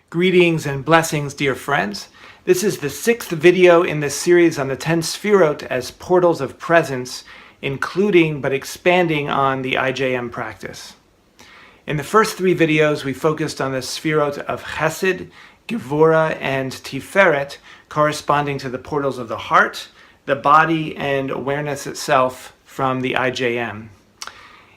Greetings and blessings, dear friends. This is the 6th video in this series on the 10 Sfirot as portals of presence, including but expanding on the IJM practice. In the first 3 videos, we focused on the Sfirot of Chesed, Gevura, and Tiferet, corresponding to the portals of the heart, the body, and awareness itself from the IJM.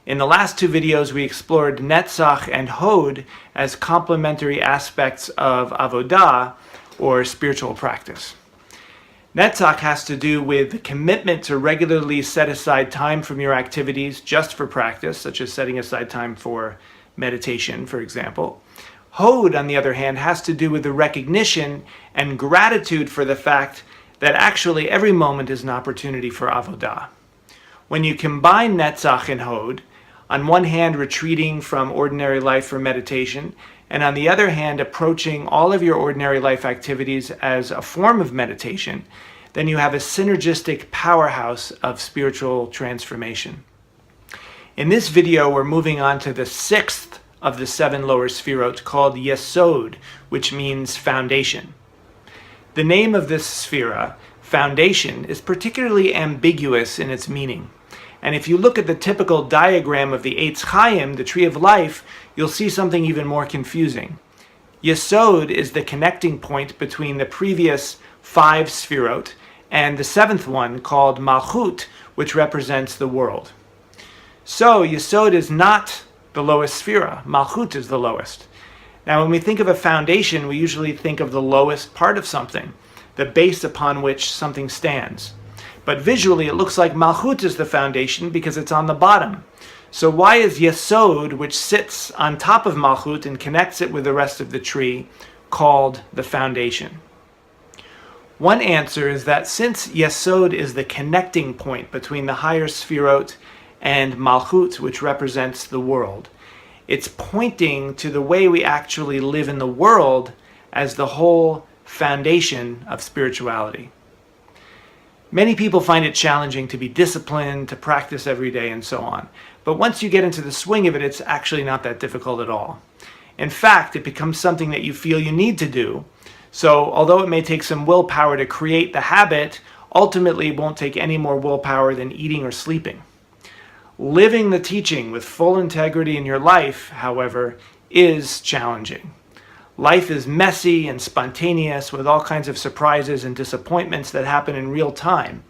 In the last 2 videos, we explored Netzach and Hod as complementary aspects of Avodah, or spiritual practice. Netzach has to do with the commitment to regularly set aside time from your activities just for practice, such as setting aside time for meditation, for example. Hod, on the other hand, has to do with the recognition and gratitude for the fact that actually every moment is an opportunity for Avodah. When you combine Netzach and Hod, on one hand retreating from ordinary life for meditation, and on the other hand approaching all of your ordinary life activities as a form of meditation, then you have a synergistic powerhouse of spiritual transformation. In this video, we're moving on to the 6th of the 7 lower Sfirot, called Yesod, which means foundation. The name of this Sphira, foundation, is particularly ambiguous in its meaning. And if you look at the typical diagram of the Eitz Chaim, the tree of life, you'll see something even more confusing. Yesod is the connecting point between the previous 5 Sfirot and the 7th one called Malchut, which represents the world. So Yesod is not the lowest Sphira. Malchut is the lowest. Now when we think of a foundation, we usually think of the lowest part of something, the base upon which something stands. But visually, it looks like Malchut is the foundation because it's on the bottom. So why is Yesod, which sits on top of Malchut and connects it with the rest of the tree, called the foundation? One answer is that since Yesod is the connecting point between the higher Sfirot and Malchut, which represents the world, it's pointing to the way we actually live in the world as the whole foundation of spirituality. Many people find it challenging to be disciplined, to practice every day, and so on. But once you get into the swing of it, it's actually not that difficult at all. In fact, it becomes something that you feel you need to do. So although it may take some willpower to create the habit, ultimately it won't take any more willpower than eating or sleeping. Living the teaching with full integrity in your life, however, is challenging. Life is messy and spontaneous with all kinds of surprises and disappointments that happen in real time.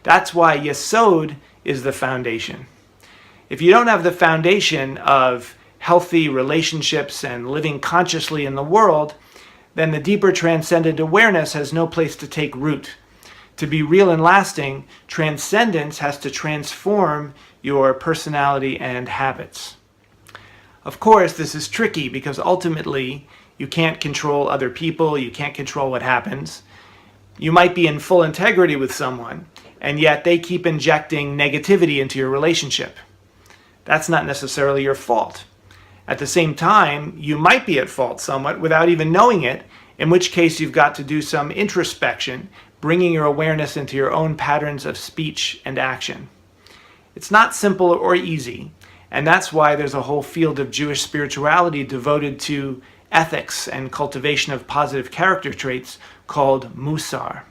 That's why Yesod is the foundation. If you don't have the foundation of healthy relationships and living consciously in the world, then the deeper transcendent awareness has no place to take root. To be real and lasting, transcendence has to transform your personality and habits. Of course, this is tricky because ultimately, you can't control other people, you can't control what happens. You might be in full integrity with someone, and yet they keep injecting negativity into your relationship. That's not necessarily your fault. At the same time, you might be at fault somewhat without even knowing it, in which case you've got to do some introspection, bringing your awareness into your own patterns of speech and action. It's not simple or easy, and that's why there's a whole field of Jewish spirituality devoted to ethics and cultivation of positive character traits called Musar.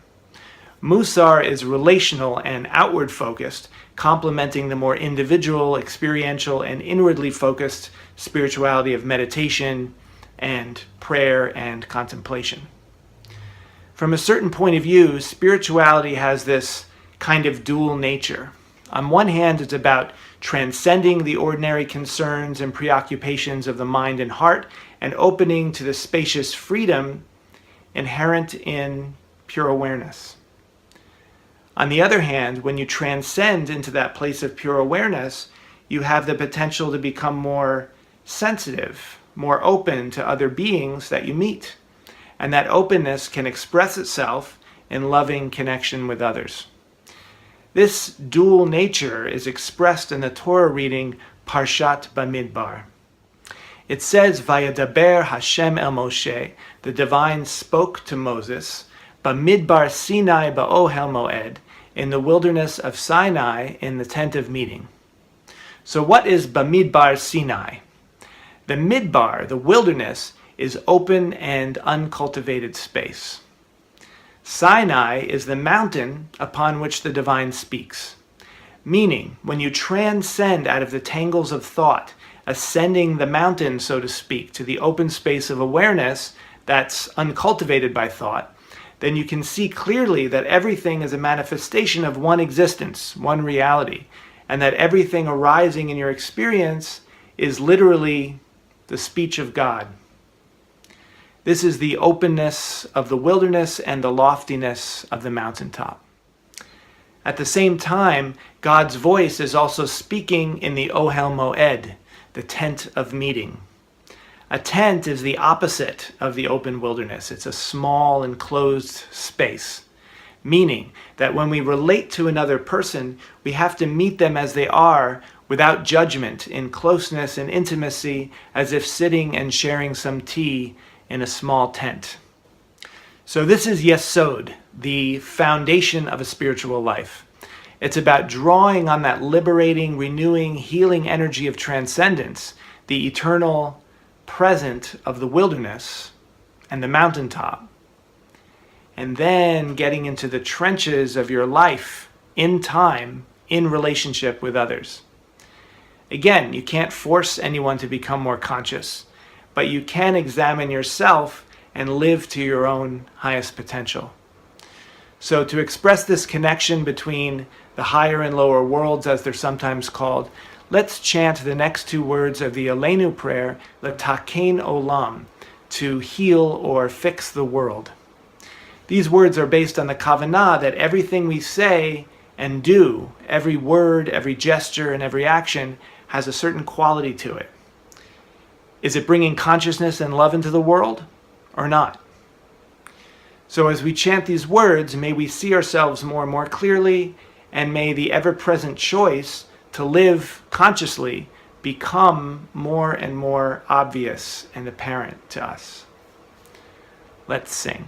Musar is relational and outward focused, complementing the more individual, experiential, and inwardly focused spirituality of meditation and prayer and contemplation. From a certain point of view, spirituality has this kind of dual nature. On one hand, it's about transcending the ordinary concerns and preoccupations of the mind and heart and opening to the spacious freedom inherent in pure awareness. On the other hand, when you transcend into that place of pure awareness, you have the potential to become more sensitive, more open to other beings that you meet. And that openness can express itself in loving connection with others. This dual nature is expressed in the Torah reading Parshat Bamidbar. It says, Vayadaber Hashem el Moshe, the divine spoke to Moses, Bamidbar Sinai ba'ohel moed, in the wilderness of Sinai in the tent of meeting. So what is Bamidbar Sinai? The Midbar, the wilderness, is open and uncultivated space. Sinai is the mountain upon which the divine speaks. Meaning, when you transcend out of the tangles of thought, ascending the mountain, so to speak, to the open space of awareness that's uncultivated by thought, then you can see clearly that everything is a manifestation of one existence, one reality, and that everything arising in your experience is literally the speech of God. This is the openness of the wilderness and the loftiness of the mountaintop. At the same time, God's voice is also speaking in the Ohel Moed, the tent of meeting. A tent is the opposite of the open wilderness. It's a small enclosed space, meaning that when we relate to another person, we have to meet them as they are without judgment, in closeness and intimacy, as if sitting and sharing some tea in a small tent. So this is Yesod, the foundation of a spiritual life. It's about drawing on that liberating, renewing, healing energy of transcendence, the eternal present of the wilderness and the mountaintop, and then getting into the trenches of your life in time, in relationship with others. Again, you can't force anyone to become more conscious, but you can examine yourself and live to your own highest potential. So to express this connection between the higher and lower worlds, as they're sometimes called, let's chant the next two words of the Aleinu prayer, L'takein olam, to heal or fix the world. These words are based on the kavanah that everything we say and do, every word, every gesture, and every action has a certain quality to it. Is it bringing consciousness and love into the world or not? So as we chant these words, may we see ourselves more and more clearly, and may the ever-present choice to live consciously become more and more obvious and apparent to us. Let's sing.